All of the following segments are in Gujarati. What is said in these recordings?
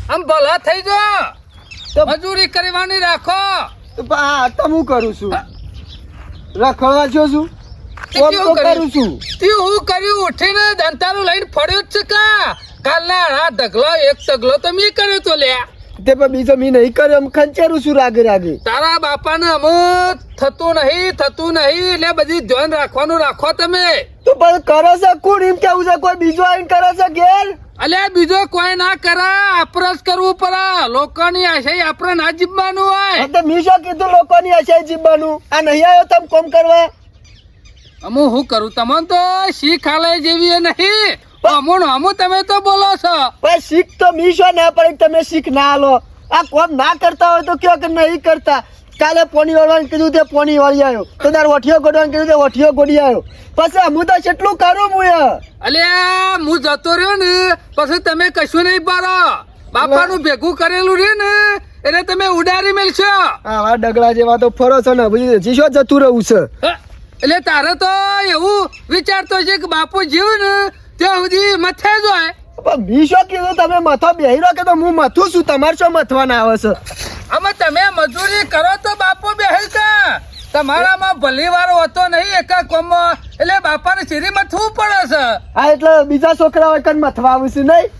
આમ ભલા થઈ જો મજૂરી કરવાની રાખો. હા તો હું કરું છું રખડવા છો છું કોમ તો કરું છું. તું હું કર્યું ઉઠીને દંતારું લઈને ફળ્યો જ છે કા કાલના આ ઢગલો એક ઢગલો તો મેં કર્યો તો લે તે પણ બીજો મી નહીં કર્યો એમ ખંચેરું છું રાગે રાગે. તારા બાપાને અમુક થતું નહીં એટલે બધી ધ્યાન રાખવાનું રાખો તમે. તો પણ કરે છે કોણ એમ કેવું છે કોઈ બીજો આવીને કરે છે ઘેર? અલ્યા બીજો કોઈ ના કરે આપણે જ કરવું પડે. લોકોની આશા આપણે ના જીવવાનું હોય. તો મી શું કીધું લોકોની આશા જીવવાનું? આ નહીં આવ્યો તમે કોમ કરવા? અમુ હું કરું તમને તો શીખ હાલે જેવી એ નહીં. અમુ તમે તો બોલો છો પણ શીખ તો મી શું ના પડે તમે શીખ ના આલો. આ કોમ ના કરતા હોય તો કયો કે નહીં કરતા. કાલે પોણી વાળવાનું કીધું તે પોણી વાળી આવ્યો તો તાર વઠિયો ગોડવાનું કીધું તે વઠિયો ગોડી આવ્યો. પછી હું તો કેટલું કરું હું અલ્યા હું જતો રહ્યો ને પછી તમે કશું નહીં પાડો. બાપાનું ભેગું કરેલું રે ને એટલે તમે ઉડારી મેલશો. આવા ડગલા જેવા તો ફરો છો ને પછી હજી શું જતું રહું છે. એટલે તારે તો એવું વિચારતો છે કે બાપુ જીવ ને ત્યાં સુધી મથે જ હોય. પણ મી શું કીધું તમે મથો બેહી રહ્યો કે તો હું મથું છું? તમારે શું મથવાના આવે છે? આમાં તમે મજૂરી કરો તો બાપુ બેહી કા તમારામાં ભલી વાર હોતો નહીં એકા કોમ એટલે બાપાને સીધી મથવું પડે છે. હા એટલે બીજા છોકરા હોય કન મથવા આવે છે નહીં?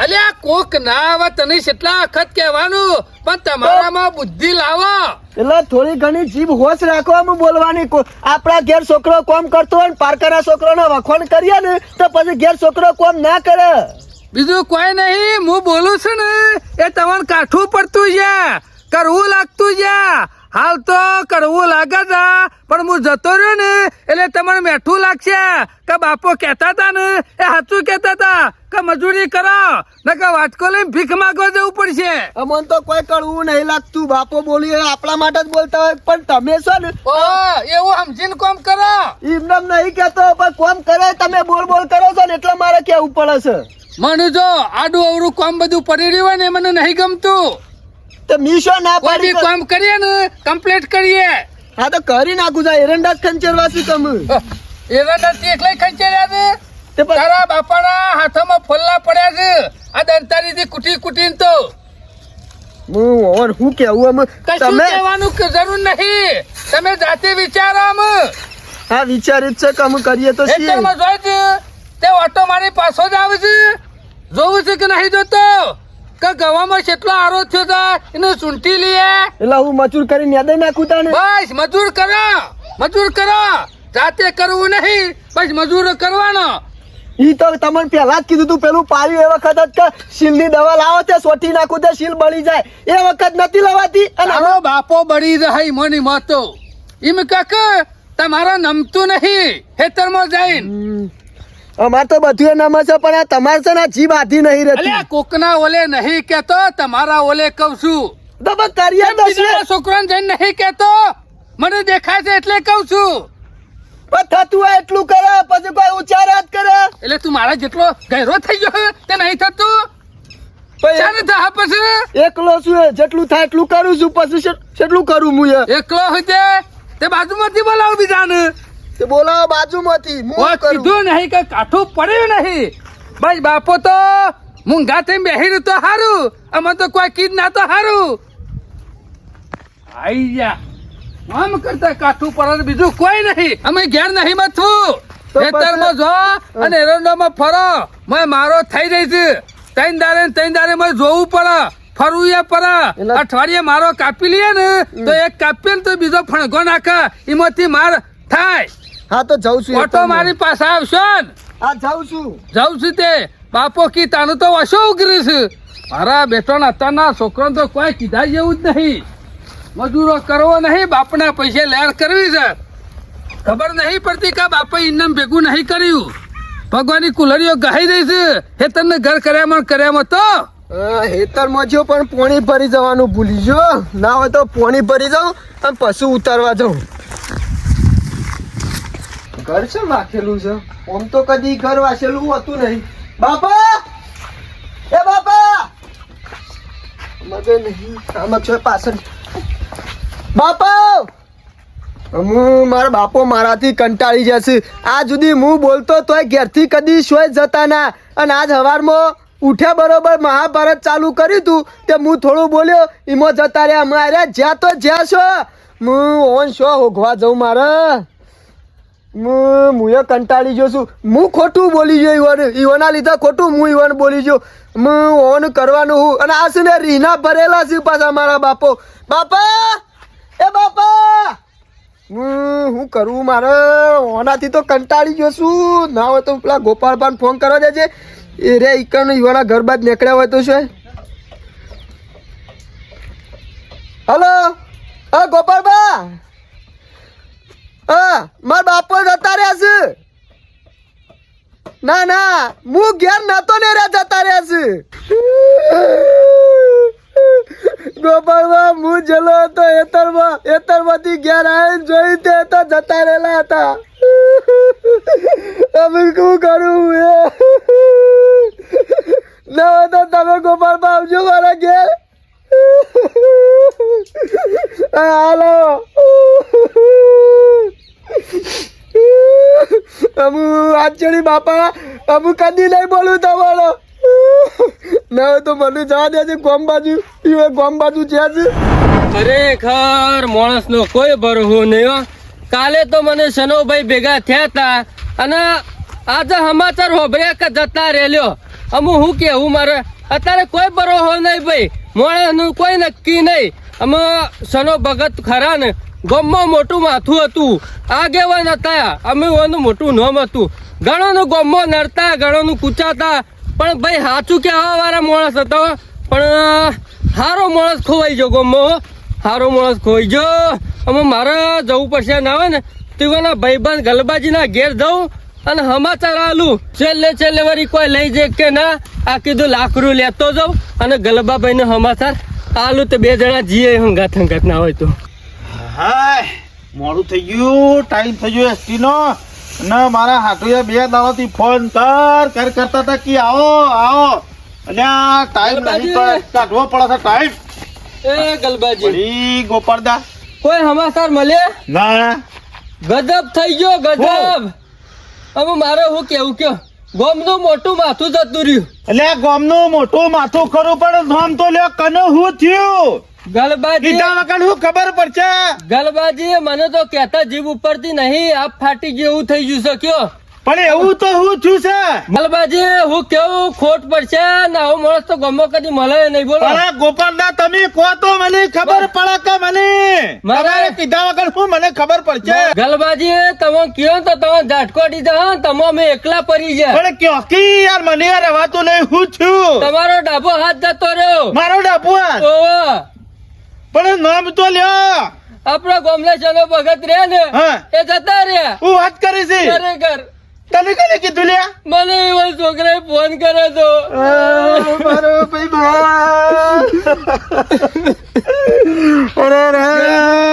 અલ્યા કોક ના આવે તને કેટલા વખત કહેવાનું પણ તમારામાં બુદ્ધિ લાવો. એટલે થોડી ઘણી જીભ હોશ રાખવામાં બોલવાની. આપણા ઘેર છોકરો કોમ કરતો હોય ને પારકાના છોકરાનો વખોણ કરીએ ને તો પછી ઘેર છોકરો કોમ ના કરે. બીજું કોઈ નહીં હું બોલું છું ને એ તમને કાઠું પડતું છે કરવું લાગતું છે. હાલ તો કરવું લાગે છે પણ હું જતો રહ્યો ને એટલે તમને મેઠું લાગશે કે બાપો કહેતા હતા ને એ સાચું કહેતા હતા કે મજૂરી કરો નકર વાટકો લઈને ભીખ માંગવા જવું પડશે. અમન તો કોઈ કરવું નહીં લાગતું. બાપો બોલી આપણા માટે જ બોલતા હોય પણ તમે છો ને એવું સમજીને કોમ કરો. એમને નહીં કેતો પણ કોમ કરે તમે બોલ બોલ કરો છો ને એટલે મારે કેવું પડે છે. મને જો આડું અવરું કામ બધું પડી રહ્યું હોય ને મને નહીં ગમતું. તો મીશો ના પાડી કામ કરીએ ને કમ્પ્લીટ કરીએ. હા તો કરી નાખું છે એરંડા ખંચેરવા છું તમે એરંડા એટલે ખંચેર્યા છે. તારા બાપાના હાથમાં ફોલ્લા પડ્યા છે આ દંતારી થી કુટી કુટીને તો હું કેવું કશું કહેવાનું જરૂર નહીં. તમે જાતે વિચારો. હા વિચારી જ છે કે અમે કરીએ તો ખેતરમાં જોઈ છે તે ઓટો મારી પાછો જ આવે છે જોવું છે કે નહીં જોતો કે ગવામાં કેટલો આરો થયો હતા એને ચૂંટી લઈએ. એટલે હું મજૂર કરીને યાદ નાખું તાને. બસ મજૂર કરો જાતે કરવું નહીં બસ મજૂર કરવાનો. ઈ તો તમને પેલા જ કીધું તું પેલું પાયું એ વખત જ કે શીલ ની દવા લાવો તે સોટી નાખું તે શીલ બળી જાય એ વખત નથી લવાતી. અને બાપો બળી રહી મોની મોતો એમ કાક તમારા નમતું નહીં ખેતરમાં જઈને. અમાર તો બધું નામ છે પણ આ તમારે છે ને જીભ આધી નહીં રહેતી. કોકના ઓલે નહીં કેતો તમારા ઓલે કઉ છું. તો કરીએ તો છોકરાને જઈને નહીં કેતો મને દેખાય છે એટલે કઉ છું. થતું હોય એટલું કરે પછી કોઈ ઊંચા રાત કરે. એટલે તું મારા જેટલો ગહેરો થઈ ગયો તે નહીં થતું. પછી એકલો છું જેટલું થાય એટલું કરું છું પછી કેટલું કરું હું એકલો હોય તે બાજુમાંથી બોલાવો બીજાને. બોલાવો બાજુમાંથી. કીધું નહીં કે કાઠું પડ્યું નહીં બસ બાપો તો મૂંઘા થઈ બેહી તો હારું અમે તો કોઈ કીધ ના તો હારું. આઈ જા આમ કરતા કાઠું પડે બીજું કોઈ નહીં. અમે ઘેર નહીં મથવું ખેતરમાં જો અને એરંડામાં ફરો મારો થઈ રહી છે. ત્રણ દારે મારે જોવું પડે ફરવું એ પડે. અઠવાડિયે મારો કાપી લઈએ ને તો એક કાપીએ ને તો બીજો ફણગો નાખે એમાંથી માર થાય. હા તો જાઉં છું ઓટો મારી પાસે આવશો ને. હા જાઉં છું તે બાપો કી તાનું તો વશો ઉઘરી છે. મારા બેટોના અત્યારના છોકરાને તો કોઈ કીધા જેવું જ નહીં. મજૂરો કરવો નહીં બાપના પૈસે લેર કરવી છે. ખબર નહીં પડતી કે બાપા ઇનામ ભેગું નહીં કર્યું. ભગવાનની કુલરીઓ ગહાઈ રહી છે હેતરને ઘર કર્યામાં તો હેતરમાં જો પણ પોણી ભરી જવાનું ભૂલી જો ના હોય તો પોણી ભરી જાઉં અને પશુ ઉતારવા જાઉં. ઘર છે વાંચેલું છે આમ તો કદી ઘર વાંચેલું હોતું નહીં. બાપા એ બાપા મગે નહીં આમાં છે પાછળ. બાપા મારા બાપો મારાથી કંટાળી જશે. આ સુધી હું બોલતો તોય ઘેરથી કદી સોય જતા ના અને આજ હવારમાં ઉઠ્યા બરોબર મહાભારત ચાલુ કર્યું તું તે હું થોડું બોલ્યો એમાં જતા રહ્યા મારે જ્યાં તો જ્યાં છો હું ઓન શો હોગવા જાઉં મારે હું એ કંટાળી ગયો છું હું ખોટું બોલી ગયો ઈવોના લીધે ખોટું હું ઈવોને બોલી ગયો હું ઓન કરવાનું હું અને આ છે ને રીના ભરેલા છે પાછા મારા બાપો બાપા એ બાપા હું કરું મારે ઓનાથી તો કંટાળી ગયો છું ના હોય તો પેલા ગોપાલભાઈને ફોન કરવા દેજે એ રે ઈકણ ઈવાના ઘર બાદ નીકળ્યા હોય તો છે હલો હા ગોપાલભા હા મારા બાપો જતા રહ્યા છે ના ના હું ઘેર નતો ને રે જતા રહ્યા છે ગોપાલભા હું જલો હતો એતરમાંથી ઘેર આવીને જોયું તે તો જતા રહેલા હતા હવે શું કરું ના હોય તો તમે ગોપાલભા આવજો મારા ઘેર હાલો અમુ આજની બાપા અમુ કદી નહીં બોલું તમારો ના હોય તો મને જવા દેજે ગોમ બાજુ જ્યાં છે ખરેખર માણસ નો કોઈ ભરોસો નહીં હો. કાલે તો મને સનોભાઈ ભેગા થયા હતા અને આજે સમાચાર હોભર્યા કે જતા રેલ્યો અમુ હું કેવું મારે અત્યારે કોઈ ભરોસો નહીં ભાઈ માણસ નું કોઈ નક્કી નહીં અમે સનો ભગત ખરા ને ગામમાં મોટું માથું હતું આગેવાન હતા અમે ઓનું મોટું નામ હતું ઘણોનું ગામમાં નડતા ઘણોનું કૂચાતા પણ ભાઈ સાચું કહેવા વાળા માણસ હતો પણ સારો માણસ ખોવાઈ ગયો ગામમાં સારો માણસ ખોવાઈ ગયો અમે મારે જવું પડશે ના હોય ને તીવાના ભાઈબંધ ગલબાજીના ઘેર જવું અને સમાચાર આલું છેલ્લે વળી કોઈ લઈ જાય કે ના આ કીધું લાકડું લેતો જાઉં અને ગલબાભાઈ નો સમાચાર આલું તો બે જણા જીએ હંગાત ના હોય તો હાય મોડું થઈ ગયું ટાઈમ થઈ ગયો એસટી નો ને મારા હાટુએ 2 દાડાથી ફોન કરતા હતા કે આવો અને આ ટાઈમ નહીં તો કાઢવો પડે છે ટાઈમ એ ગલબાજી વળી ગોપાળદા કોઈ સમાચાર મળે ના ગજબ થઈ ગયો ગજબ હવે મારે હું કેવું કયો ગોમનું મોટું માથું જતું રહ્યું એટલે ગામનું મોટું માથું ખરું પણ નામ તો લ્યો કને હું થયું ગલબાજી કીધા વગર હું ખબર પડશે ગલબાજી મને તો કહેતા જીવ ઉપરથી નહીં આપ ફાટી ગયું એવું થઈ ગયું છે કયો પણ એવું તો હું છું છે ગલબાજી હું કેવું ખોટ પડશે ને આવો માણસ તો ગમો કદી મળે નહીં બોલો અરે ગોપાળદા તમે કહો તો મને ખબર પડે કે મને તમારે કીધા વગર હું મને ખબર પડશે ગલબાજી તમે કયો તો તમે ઝાટકોટી જાઓ તમે અમે એકલા પડી જાય પણ ક્યોકી યાર મને યાર રહેવાતું નહીં હું છું તમારો ડાબો હાથ જતો રહ્યો મારો ડાબુ ઓવા પણ નામ તો લ્યો આપણા ગામના ચલો ભગત રહ્યા ને હા. એ જતા રહ્યા હું વાત કરી છે ખરેખર તને કને કીધું લ્યા મને એવો છોકરાએ ફોન કર્યો તો મારો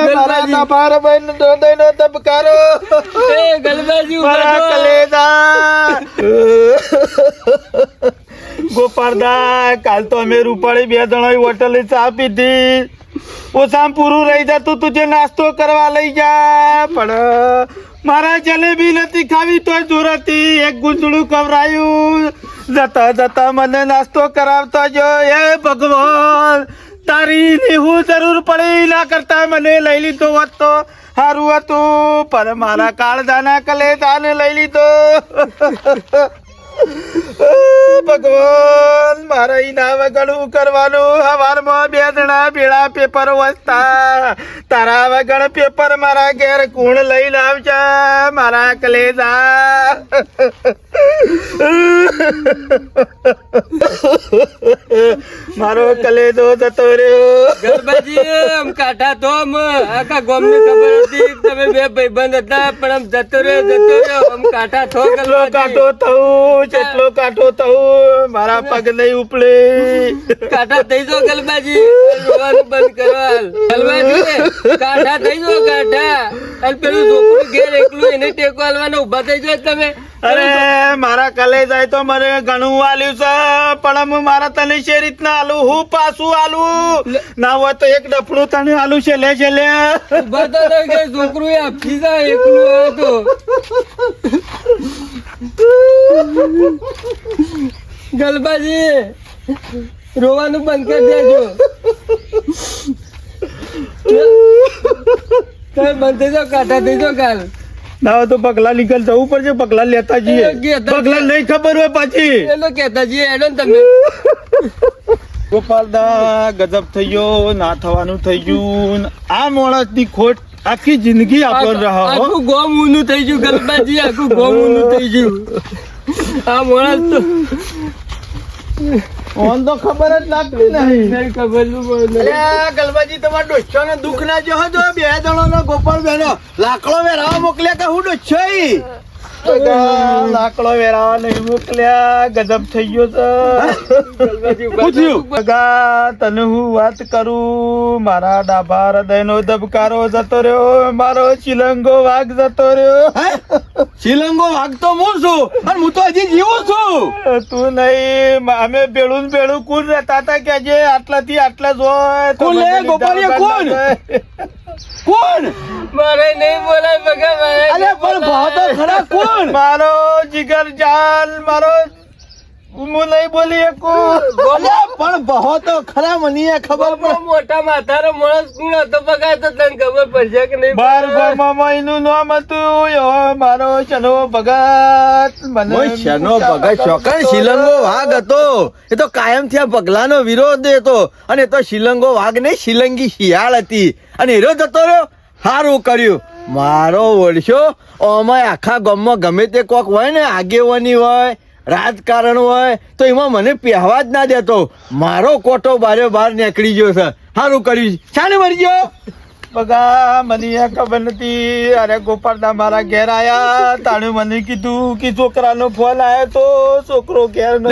મારા નભાર બહેન દોદયનો ધબકારો એ ગલબાજી મારા ઉભા થો. કલેજા ગોપાળદા કાલ તો અમે રૂપાળી 2 જણા હોટલે ચા પીધી ઓછામાં પૂરું રહી જતું તુજે નાસ્તો કરવા લઈ જા પણ મારા જલેબી નથી ખાવી તોય જોરતી એક ગુંજળું કવરાયું જતા મને નાસ્તો કરાવતો જો એ ભગવાન તારી ની હું જરૂર પડી ના કરતા મને લઈ લીધો હોત તો સારું હતું પણ મારા કાળજાના કલેજાને લઈ લીધો ભગવાન મારા ઈના વગણું કરવાનું હવારમાં 2 જણા ભેળા પેપર વાંચતા તારા વગણ પેપર મારા ઘેર કોણ લઈને આવશે મારા કલેજા મારો કલેજો જતો રહ્યો ગલબાજી આમ કાઢા તો આમ આખા ગામને ખબર હતી કે તમે 2 ભાઈબંધ હતા પણ આમ જતો રહ્યો આમ કાઢા થો કેટલો કાઢો ગલબાજી થવું કેટલો કાઢો થવું મારા પગ નહીં ઉપડે કાઢા થઈ જો ગલબાજી રોવાનું બંધ કરવા ગલબાજી કાઢા થઈ જો કાઢા અને પેલું છોકરું ઘેર એકલું એને ટેકો આલવાનો ઉભા થઈ જાય તમે અરે મારા કલે જાય તો મને ઘણું આલ્યું છે પણ હું મારા તને છે રીતના આલું હું પાછું આલું ના હોય તો એક ડફડું તને આલું છે લે ઉભા તો થઈ ગઈ છોકરું એ આપી જાય એકલું હતો ગલબાજી રોવાનું બંધ કરી દેજો. તમે બંધ થઈ જાઓ, કાઢા થઈ જાઓ કાલ. ના હોય તો પગલા નીકળ જવું પડશે, પગલા લેતા જઈએ. પગલા નહીં ખબર હોય પાછી. એનો કહેતા જઈએ એનો ને તમે. ગોપાલદા ગજબ થઈ ગયો, ના થવાનું થઈ ગયું. આ માણસની ખોટ આખી જિંદગી આપણને રહો. આખું ગોમ ઊનું થઈ ગયું ગલબાજી, આખું ગોમ ઊનું થઈ ગયું. આ માણસ તો ઓન તો ખબર જ લાગતી નહીં. નહીં ખબર નું બોલે. અલ્યા ગલબાજી તમારા ડોસ્યો ને દુઃખ ના જો જો 2 જણો ગોપાલ બેનો લાકડો વેરાવા મોકલ્યા કે હું ડોસ્યો લાકડો વેરાવા નહીં મોકલ્યા. ગજબ થઈ ગયો છે. પૂછ્યું બગા તને હું વાત કરું, મારા ડાભા હૃદયનો ધબકારો જતો રહ્યો, મારો શિલંગો વાઘ જતો રહ્યો. શિલંગો વાઘ તો હું છું અને હું તો હજી જીવું છું. તું નહીં, અમે ભેળું ને ભેળું કોણ રહેતા હતા કે જે આટલાથી આટલા જ હોય. કોણ લે, ગોપાળિયા કોણ? કોણ? મારે નહીં બોલાય બગા મારે. અરે પણ ભાવ તો ખરા કોણ? મારો જીગર જાન, મારો હું નહીં બોલી શકું. અલ્યા પણ ભાવ તો ખરા મને ખબર બહુ મોટા માથાનો માણસ કોણ હતો બગા, તો તને ખબર પડશે કે નહીં? બાર ગામમાં એનું નામ હતું એવો મારો ચનો ભગત. મને શેનો ભગત શોકણ શિલંગો વાઘ હતો. એ તો કાયમ થયા પગલાનો વિરોધ હતો. અને એ તો શિલંગો વાઘ નહીં, શિલંગી શિયાળ હતી. અને એરો જતો રહ્યો, સારું કર્યું. મારો વળશો ઓમાં આખા ગામમાં ગમે તે કોક હોય ને, આગેવાની હોય, રાજકારણ હોય, તો એમાં મને પહેવા જ ના દેતો. મારો કોટો બારે બહાર નીકળી ગયો છે. સારું કર્યું. શાને મરી ગયો? બગા મને એ ખબર નથી. અરે ગોપાલદા મારા ઘેર આયા, તાણે મને કીધું કે છોકરાનો ફોન આવ્યો તો છોકરો ઘેર નતો.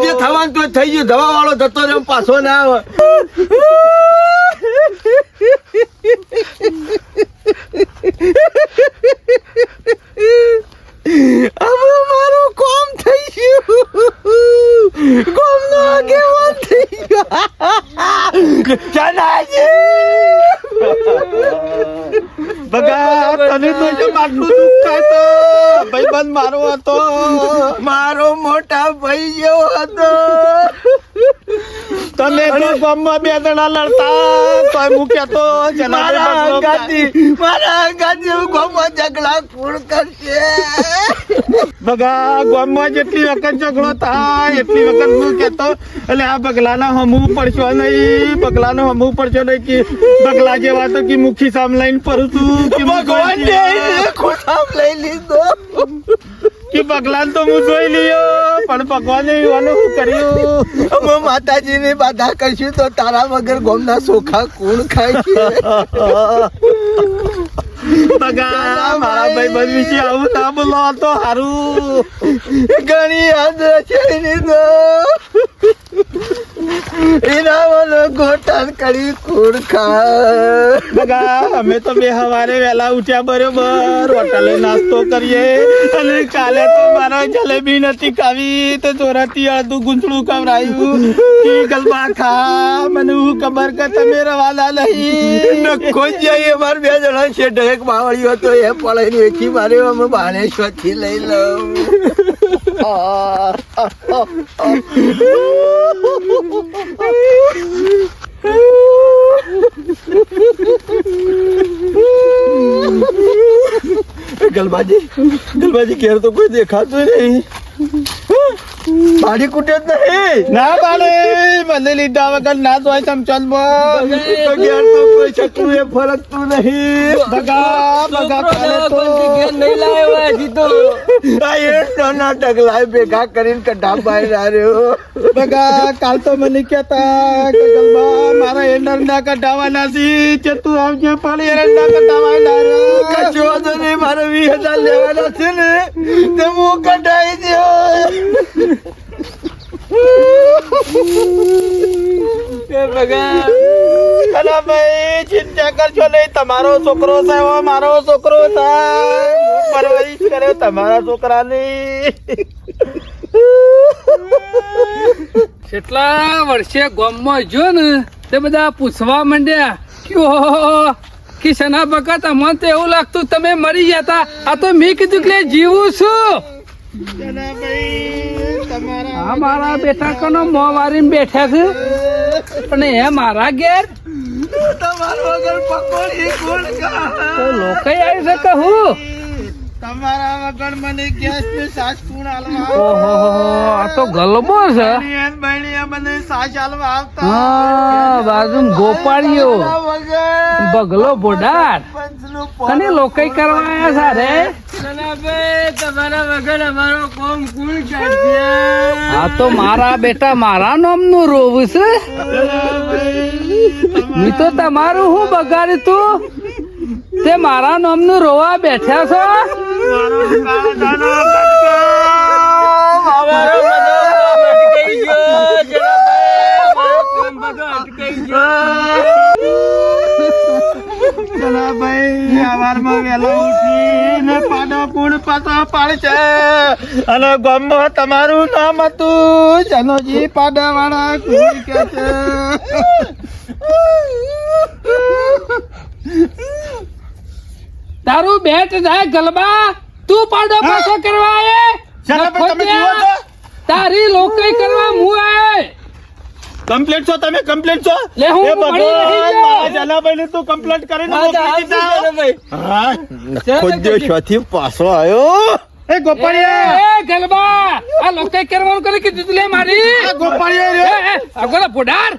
જે થવાનું તો થઈ ગયું. દવા વાળો જતો રહ્યો, પાછો ના આવે. હવે મારું કોમ થઈ ગયું. કોમનો આગેવાન થઈ ગયો. બગા તને તો જેમ આટલું દુઃખ થાય તો ભાઈબંધ મારો હતો. મારો મોટા ભાઈ જેવો હતો. તમે તો ગામમાં 2 જણા લડતા તોય હું કહેતો મારા અંગાથી ગામમાં ઝઘડા પૂર્ણ કરશે. બગા ગામમાં જેટલી વખત ઝઘડો થાય એટલી વખત હું કહેતો એટલે આ બગલાના હમવું પડશો નહીં, બગલાનો હમવું પડશો નહીં. કે બગલા જેવા તો કે મુખી સામ લઈને ફરું છું કે ભગવાન ખોટામ લઈ લીધો. કે બગલાને તો હું જોઈ લ્યો, પણ ભગવાને એવાનું શું કર્યું. અમે માતાજીની બાધા કરશું તો તારા વગર ગોમના ચોખા કોણ ખાય છે? બગા મારા ભાઈબંધ વિશે આવું ના બોલો તો સારું. ઘણી યાદ છે એની તો. એના મને ગોટાન કરી કોણ ખાય? બગા અમે તો બે સવારે વહેલા ઉઠ્યા બરોબર, હોટલે નાસ્તો કરીએ. અને કાલે તો મારો જલેબી નથી ખાવી તો ચોરાથી અડધું ગુંચડું ખવડાવ્યું. ગલબા ખા, મને હું ખબર કે તમે રવાના નહીં. નખો જ જઈએ. અમારે 2 જણા છે. એક બાવળીઓ હતો એ પડાઈને વેચી માર્યો. અમે બાણેશ્વરથી લઈ લઉં. ગલબાજી ઘેર તો કોઈ દેખાતું નહીં. બાડી કુટે જ નહીં. ના બાળે મને લીધા વગર ના જોય ચમચલમાં. તો ઘેર તો કોઈ ચકલું એ ફરકતું નહીં. બગા બગા કાલે તો નહીં લાવ્યો હજી તો. આ એંટોના ઢગલા ભેગા કરીને કઢા બહાર આવ્યો. બગા કાલ તો મને કહેતા કે ગલબા મારા એરંડા કઢાવાના છે, તું આવજે પણ એરંડા કઢાવાના. કશો વાંધો નહીં. મારે 20,000 લેવાના છે ને, તે હું કઢાઈ દો. એ બગા અલા ભાઈ ચિંતા કરશો નહીં, તમારો છોકરો છે એવો મારો છોકરો થાય. હું પરવરિશ કર્યો તમારા છોકરાની. કેટલા વર્ષે ગામમાં જો ને તે બધા પૂછવા માંડ્યા કે શના બકત અમને તો એવું લાગતું તમે મરી ગયા તા. આ તો મેં કીધું કે જીવું છું. ભાઈ તમારા આ મારા બેટા કનો મો વારીને બેઠા છે અને એ મારા ઘેર તમારા વગર પકોડી કોણ ખાય? તો લોકો આવી શકે હું તમારા વગર મને ગેસ ને સાસ કોણ હાલવા? ઓહો આ તો ગલબો છે બહેણીએ મને સાસ હાલવા આવતા. હા બાજુ ગોપાળીઓ તમારા વગર બગલો બોડાર પંચનું અને લોકો કરવા આયા સારે સનાભાઈ તમારા વગર અમારો કોમ કોણ કરશે? આ તો મારા બેટા મારા નામનું રોવું છે મેં તો તમારું હું બગાડ્યું તું તે મારા નામનું રોવા બેઠા છો મારો કાળજાનો કટકો. અમારો બધો કામ અટકાઈ ગયો જનાભાઈ, અમારો કામ બધો અટકાઈ ગયો. ચલા ભાઈ સવારમાં વહેલો ઉઠીને પાડો કુણ પાછો પાડશે અને ગામમાં તમારું નામ હતું જનોજી પાડાવાળા કુણ કે છે. તારું બેટ જાય ગલબા તું પાડો પાછો કરવા આયે જનાભાઈ તમે જુઓ છો? તારી લોકઈ કરવા હું આયે કમ્પ્લેટ છો તમે? કમ્પ્લેટ છો? લે હું એ મળી નહીં ભગવાન, ગયો. મારા જલાભાઈને તું કમ્પ્લેટ કરીને મોકલી દીધા. હા. પાછો આવ્યો એ ગોપાળિયા એ ગલબા આ લોકઈ કરવાનું કરે કે તું લે મારી એ ગોપાળિયા રે. અગોલા પોડાર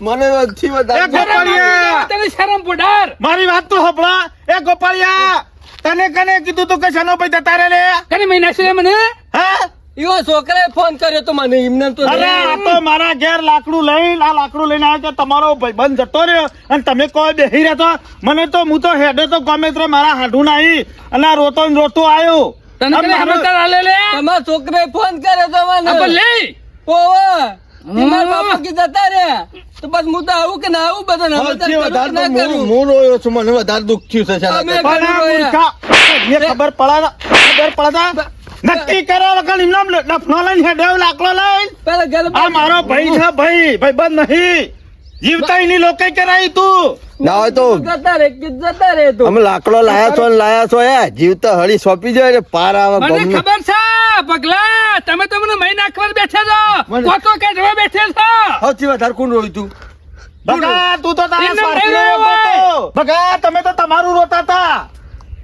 મને નથી એ ગોપાળિયા તને શરમ પોડાર મારી વાત તો હંભળા. એ ગોપાળિયા તને કને કીધું તું કે શનો ભાઈ જતા રે લે? કને મહિના છે મને હા? એવો છોકરાએ ફોન કર્યો તો મને એમને તો અરે આ તો મારા ઘેર લાકડું લઈને આવ્યા કે તમારો ભાઈબંધ જતો રહ્યો અને તમે કોઈ બેહી રહ્યા છો. મને તો હું તો હેડે તો ગમે તે મારા હાડું નાહી અને આ રોતો ને રોતો આવ્યો. તને આમ કને મારો- સમાચાર આલે લે તમારા છોકરાએ ફોન કર્યો તો મને. અબ લે ઓવા મારા બાપા કી જતા રે તો બસ હું તો આવું કે ના આવું બધા સમાચાર કરું કે ના કરું? હું રોયો છું મને વધારે દુઃખ થયું છે અમે પણ આ મૂર્ખા, એ ખબર પડતા નક્કી કર્યા વગર એમનો ડફનો લઈને હેડ્યો લાકડો લઈને. પેલા ગલબા આ મારો ભાઈ છે ભાઈબંધ નહીં. જીવતા એની લોકાઈ કરાઈ તું. ના હોય તો જતા રે કે જતા રે તો અમે લાકડો લાયા છો જીવતા હળી સોંપી જાય ને પાર આવે મને ગમને. ખબર છે પગલા તમે તો મને મહી નાખવા બેઠા છો મને- કોતો કાઢવા બેઠા છો સૌથી વધારે કોણ રોયું તું? ભગા તું તો તારા એમને સ્વાર્થી નહીં રોતો રોવાય. હતો. ભગા તમે તો તમારું રોતા હતા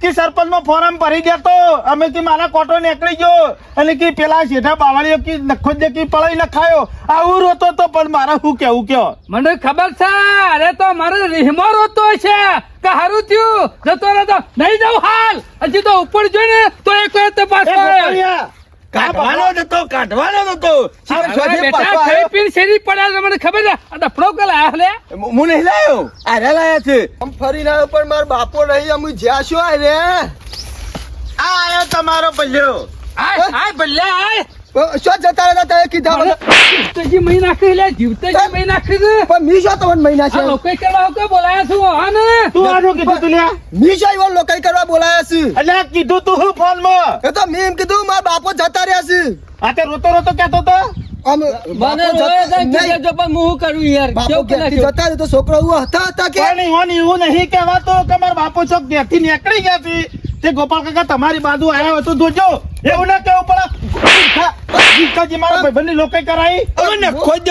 કે સરપંચ માં ફોરમ ભરી દેતો અમે કે મારા કોટો નીકળી ગયો અને કે પેલા શેઠા બાવળીઓ કે નખો દે કે પડાઈ નખાયો આવું રોતો તો પણ મારા શું કેવું કયો? મને ખબર છે અરે તો મારે રીહમો રોતો છે કે હારું થયું જતો રહેતો નહીં જાઉં હાલ હજી તો ઉપર જોઈ ને તો એક વાર તપાસ એ કરે ગોપાળિયા, કાઢવાનો નતો હવે બેટા ખાઈ પીને શેરી પડ્યા છે, મને ખબર છે આ ડફડો કે લાયા લે હું નહીં લાયો આરે લાયા છે આમ ફરી લાયો પણ મારો બાપો નહીં અમે જ્યાં શું આરે આ આયો તમારો ભલ્યો. આય આય ભલે આય શું જતા રહેતા તમે કીધા મને? જીવતેજી મહી નાખી લે જીવતેજી મહી નાખી છે પણ મી શું તમને મહિના છે આ લોકો કરવા કે બોલાયા છું હા ને તું આનું કીધું તું લ્યા? મી શું એવો લોકાઈ કરવા બોલાયા છે એટલે આ કીધું તું હું ફોન માં? એ તો મેં એમ કીધું મારા બાપો જતા રહ્યા છે આ તે રોતો રોતો કહેતો તો આમ મને બાપો રોયા જતા- હતા કે નહીં, જો પણ હું શું કરું યાર બાપો કેવું કે ઘેરથી જતા રહ્યા તો છોકરા એવું હતા કે પણ એવું નહીં કહેવાતું કે મારા બાપુ ચોક ઘેરથી નીકળી ગયા છે. તે ગોપાલ કાકા તમારી બાજુ આવ્યા હોય તો જોજો. એવું ના કેવું પડે. જીવતાજી મારા ભાઈબંધની લોકાઈ કરાઈ.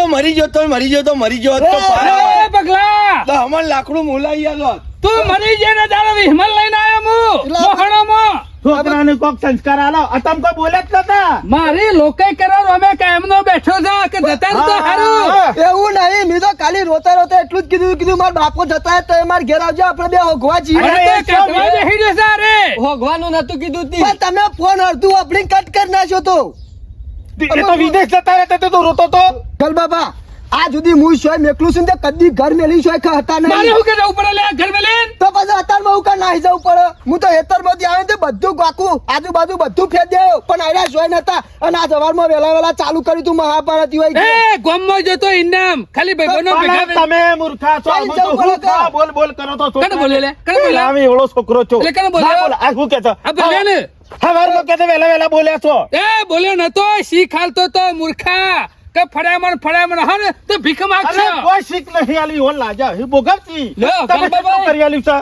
મરી ગયો તો મરી ગયો એ પગલા તો અમન લાકડું મુલાઈ આલો તું મરી જઈને તારા વિમલ લઈને આવ્યો હું એટલે- મોહણામાં છોકરાને કોક સંસ્કાર આલો. આ તમે કોઈ બોલે જ નતા. મારી લોકાઈ કરવા અમે કાયમનો બેઠો છે કે જતા રહો તો હારું હા. એવું નહીં મેં તો ખાલી રોતા રોતા એટલું જ કીધું મારા બાપો જતા રહ્યા તો મારે ઘેર આવજો આપણે બે હોગવા છીએ અરે અરે, તો એ કાઢવા કેમ? બેહી જશે અરે ભોગવાનું નતું કીધું તી પણ તમે ફોન અડધું આપણી કટ કરી નાખ્યો તો એ તો વિદેશ જતા રહેતા તે તો રોતો તો. ગલ બાબા આ સુધી હું સોય મેકલું છું ને તે કદી ઘર મેલી સોય હતા મારે નહીં શું કે જવું પડે લે ઘર માં લઈને તો પછી અત્યારમાં હું કાં નાહી જવું પડે હું તો હેતરમાંથી આવ્યો તે બધું ગાકું આજુબાજુ બધું ફેર દેયો પણ આર્યા સોય નતા અને આ સવારમાં વહેલા ચાલુ કર્યું તું મહાભારત હોય એ ગોમમાં જતો ઇનામ ખાલી ભાઈબંધો પણ ભેગા તમે મૂર્ખા છો. ચાલ અમે તો જાઓ હું બોલો ખા બોલ બોલ કરો તો કને બોલે લે કને બોલે આવે એવડો છોકરો છો. એટલે કને બોલ્યો? ના બોલ. આ શું કહેતો? આ બોલ્યા ને સવારમાં કહેતો વહેલા બોલ્યા છો. એ બોલ્યો નતો શીખ હાલતો તો મૂર્ખા કે ફળામણ હા ને તો ભીખ અરે માંગશો કોઈ શીખ નહીં આલી ઓન લાજા હી બોગવતી. લ્યો, તમે ગરબાભાઈ. શું કરી આલ્યું છે?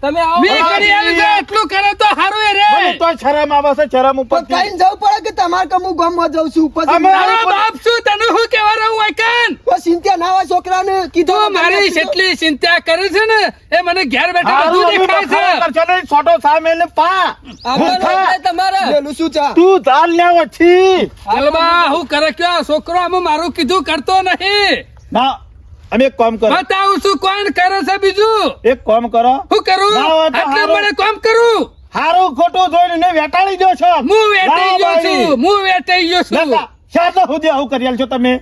તમે આવો મેં કરી આલું છે, એટલું કરે તો હારું એ મને રે. તો શરમ આવે છે, શરમ ઉપર પણ કઈ જવું પડે કે તમારે કે હું ગામમાં જાઉં છું પછી અમે- તારો બાપ શું તને શું કહેવા રહું વાયકન? કોઈ ચિંતા ના હોય છોકરાને તું કીધું મારી જેટલી ચિંતા કરે છે ને એ મને ઘેર બેઠા બધું દેખાય છે. કરશો નહીં, છોટો સામે ને પા આવવાનું ભૂખા. એટલે તમારે પેલું શું ચા તું ચાલ લ્યા પછી જલબા, હું કરે કયો છોકરો આમાં મારું કીધું કરતો નહીં. ના અમે એક કામ કરો, બતાવું છું કોણ કરે છે બીજું. એક કામ કરો, હું કરું ના હોય તો આટલે હારું. મને કામ કરું. હારું ખોટું જોઈને ને વેટાળી દો છો. હું વેટાઈ ગયો ના છું, બાળી. હું વેટાઈ ગયો છું. લેતા, શારદા સુધી આવું કરી આલશો તમે.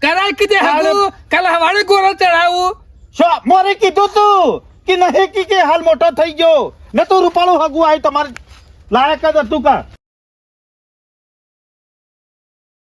કરાય કીધે હારું. હતું કાલે હવારે ગોળો ચડાવું. શો, મોરે કીધું તું કે નહીં કે હાલ મોટો થઈ ગયો ને તું રૂપાળું હગું આવ્યું તમારે લાયક જ હતું કા